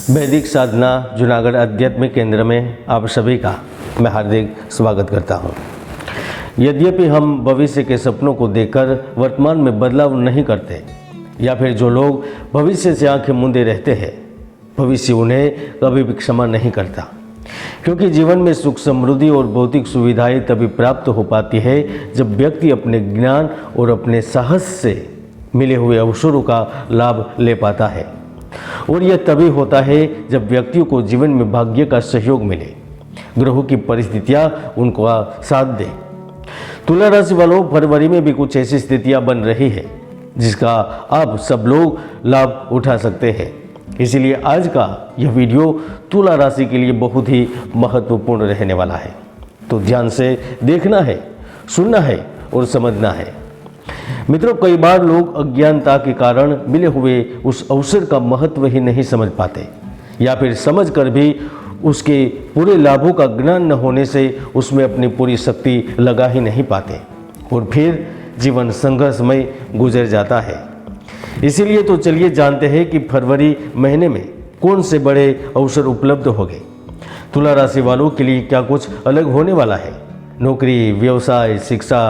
वैदिक साधना जूनागढ़ आध्यात्मिक केंद्र में आप सभी का मैं हार्दिक स्वागत करता हूं। यद्यपि हम भविष्य के सपनों को देखकर वर्तमान में बदलाव नहीं करते या फिर जो लोग भविष्य से आंखें मूंदे रहते हैं, भविष्य उन्हें कभी भी क्षमा नहीं करता, क्योंकि जीवन में सुख समृद्धि और भौतिक सुविधाएं तभी प्राप्त हो पाती है जब व्यक्ति अपने ज्ञान और अपने साहस से मिले हुए अवसरों का लाभ ले पाता है। और यह तभी होता है जब व्यक्तियों को जीवन में भाग्य का सहयोग मिले, ग्रहों की परिस्थितियां उनको साथ दे। तुला राशि वालों, फरवरी में भी कुछ ऐसी स्थितियां बन रही है जिसका आप सब लोग लाभ उठा सकते हैं। इसीलिए आज का यह वीडियो तुला राशि के लिए बहुत ही महत्वपूर्ण रहने वाला है, तो ध्यान से देखना है, सुनना है और समझना है। मित्रों, कई बार लोग अज्ञानता के कारण मिले हुए उस अवसर का महत्व ही नहीं समझ पाते, या फिर समझकर भी उसके पूरे लाभों का ज्ञान न होने से उसमें अपनी पूरी शक्ति लगा ही नहीं पाते और फिर जीवन संघर्षमय गुजर जाता है। इसीलिए तो चलिए जानते हैं कि फरवरी महीने में कौन से बड़े अवसर उपलब्ध होंगे। तुला राशि वालों के लिए क्या कुछ अलग होने वाला है। नौकरी, व्यवसाय, शिक्षा,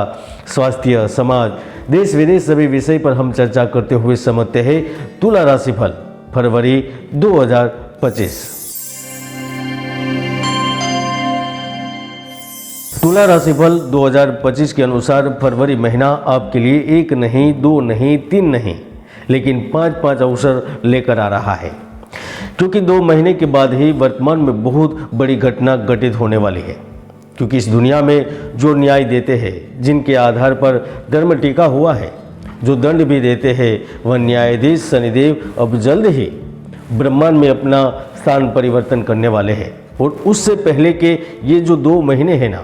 स्वास्थ्य, समाज, देश विदेश सभी विषय पर हम चर्चा करते हुए समझते हैं तुला राशि फल फरवरी 2025। तुला राशिफल 2025 के अनुसार फरवरी महीना आपके लिए एक नहीं, दो नहीं, तीन नहीं, लेकिन पांच अवसर लेकर आ रहा है, क्योंकि 2 महीने के बाद ही वर्तमान में बहुत बड़ी घटना घटित होने वाली है। क्योंकि इस दुनिया में जो न्याय देते हैं, जिनके आधार पर धर्म टिका हुआ है, जो दंड भी देते हैं, वह न्यायाधीश शनिदेव अब जल्द ही ब्रह्मांड में अपना स्थान परिवर्तन करने वाले हैं। और उससे पहले के ये जो 2 महीने हैं ना,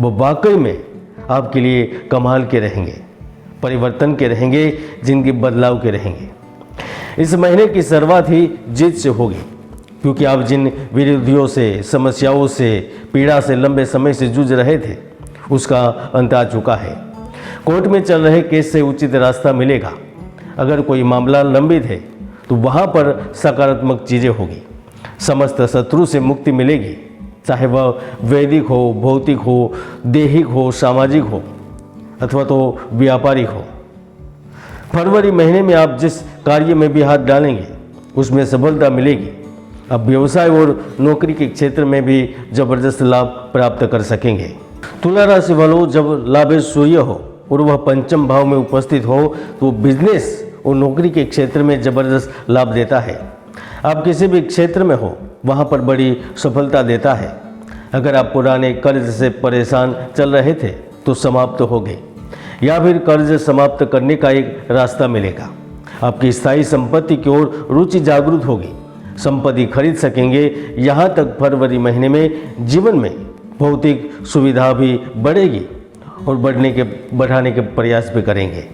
वो वाकई में आपके लिए कमाल के रहेंगे, परिवर्तन के रहेंगे, जिनकी बदलाव के रहेंगे। इस महीने की शुरुआत ही जीत से होगी, क्योंकि आप जिन विरोधियों से, समस्याओं से, पीड़ा से लंबे समय से जूझ रहे थे, उसका अंत आ चुका है। कोर्ट में चल रहे केस से उचित रास्ता मिलेगा। अगर कोई मामला लंबित है तो वहाँ पर सकारात्मक चीज़ें होगी। समस्त शत्रु से मुक्ति मिलेगी, चाहे वह वैदिक हो, भौतिक हो, दैहिक हो, सामाजिक हो अथवा तो व्यापारिक हो। फरवरी महीने में आप जिस कार्य में भी हाथ डालेंगे उसमें सफलता मिलेगी। अब व्यवसाय और नौकरी के क्षेत्र में भी जबरदस्त लाभ प्राप्त कर सकेंगे। तुला राशि वालों, जब लाभेश सूर्य हो और वह पंचम भाव में उपस्थित हो तो बिजनेस और नौकरी के क्षेत्र में जबरदस्त लाभ देता है। आप किसी भी क्षेत्र में हो वहाँ पर बड़ी सफलता देता है। अगर आप पुराने कर्ज से परेशान चल रहे थे तो समाप्त हो गए, या फिर कर्ज समाप्त करने का एक रास्ता मिलेगा। आपकी स्थायी संपत्ति की ओर रुचि जागरूक होगी, संपत्ति खरीद सकेंगे। यहाँ तक फरवरी महीने में जीवन में भौतिक सुविधा भी बढ़ेगी और बढ़ाने के प्रयास भी करेंगे।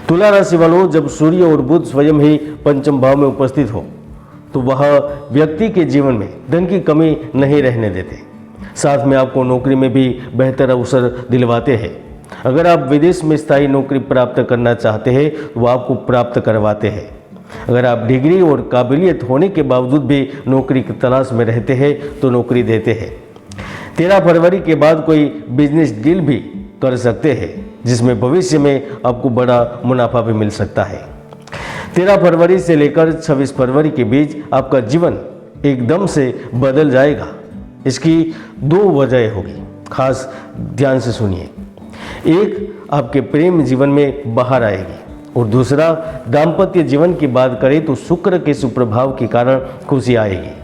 तुला राशि वालों, जब सूर्य और बुध स्वयं ही पंचम भाव में उपस्थित हो तो वह व्यक्ति के जीवन में धन की कमी नहीं रहने देते, साथ में आपको नौकरी में भी बेहतर अवसर दिलवाते हैं। अगर आप विदेश में स्थायी नौकरी प्राप्त करना चाहते हैं तो वो आपको प्राप्त करवाते हैं। अगर आप डिग्री और काबिलियत होने के बावजूद भी नौकरी की तलाश में रहते हैं तो नौकरी देते हैं। 13 फरवरी के बाद कोई बिजनेस डील भी कर सकते हैं, जिसमें भविष्य में आपको बड़ा मुनाफा भी मिल सकता है। 13 फरवरी से लेकर 26 फरवरी के बीच आपका जीवन एकदम से बदल जाएगा। इसकी 2 वजह होगी, खास ध्यान से सुनिए। एक, आपके प्रेम जीवन में बाहर आएगी, और दूसरा, दाम्पत्य जीवन की बात करें तो शुक्र के सुप्रभाव के कारण खुशी आएगी।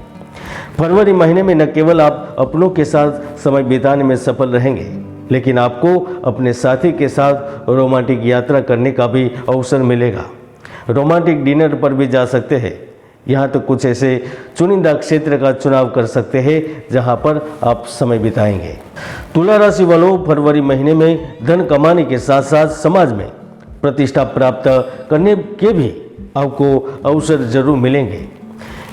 फरवरी महीने में न केवल आप अपनों के साथ समय बिताने में सफल रहेंगे, लेकिन आपको अपने साथी के साथ रोमांटिक यात्रा करने का भी अवसर मिलेगा। रोमांटिक डिनर पर भी जा सकते हैं। यहाँ तो कुछ ऐसे चुनिंदा क्षेत्र का चुनाव कर सकते हैं जहाँ पर आप समय बिताएंगे। तुला राशि वालों, फरवरी महीने में धन कमाने के साथ साथ समाज में प्रतिष्ठा प्राप्त करने के भी आपको अवसर जरूर मिलेंगे,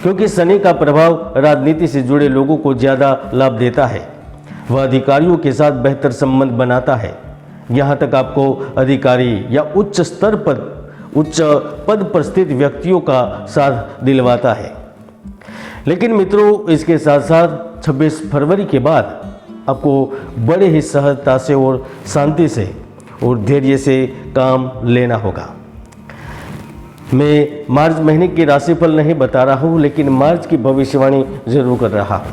क्योंकि शनि का प्रभाव राजनीति से जुड़े लोगों को ज़्यादा लाभ देता है। वह अधिकारियों के साथ बेहतर संबंध बनाता है। यहाँ तक आपको अधिकारी या उच्च पद पर स्थित व्यक्तियों का साथ दिलवाता है। लेकिन मित्रों, इसके साथ साथ 26 फरवरी के बाद आपको बड़े ही सहजता से और शांति से और धैर्य से काम लेना होगा। मैं मार्च महीने की राशिफल नहीं बता रहा हूँ, लेकिन मार्च की भविष्यवाणी जरूर कर रहा हूँ,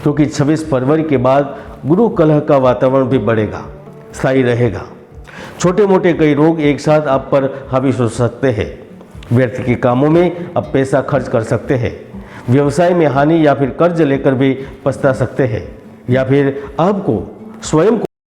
क्योंकि 26 फरवरी के बाद गुरु कलह का वातावरण भी बढ़ेगा, स्थायी रहेगा। छोटे मोटे कई रोग एक साथ आप पर हावी हो सकते हैं। व्यर्थ के कामों में आप पैसा खर्च कर सकते हैं। व्यवसाय में हानि या फिर कर्ज लेकर भी पछता सकते हैं, या फिर आपको स्वयं को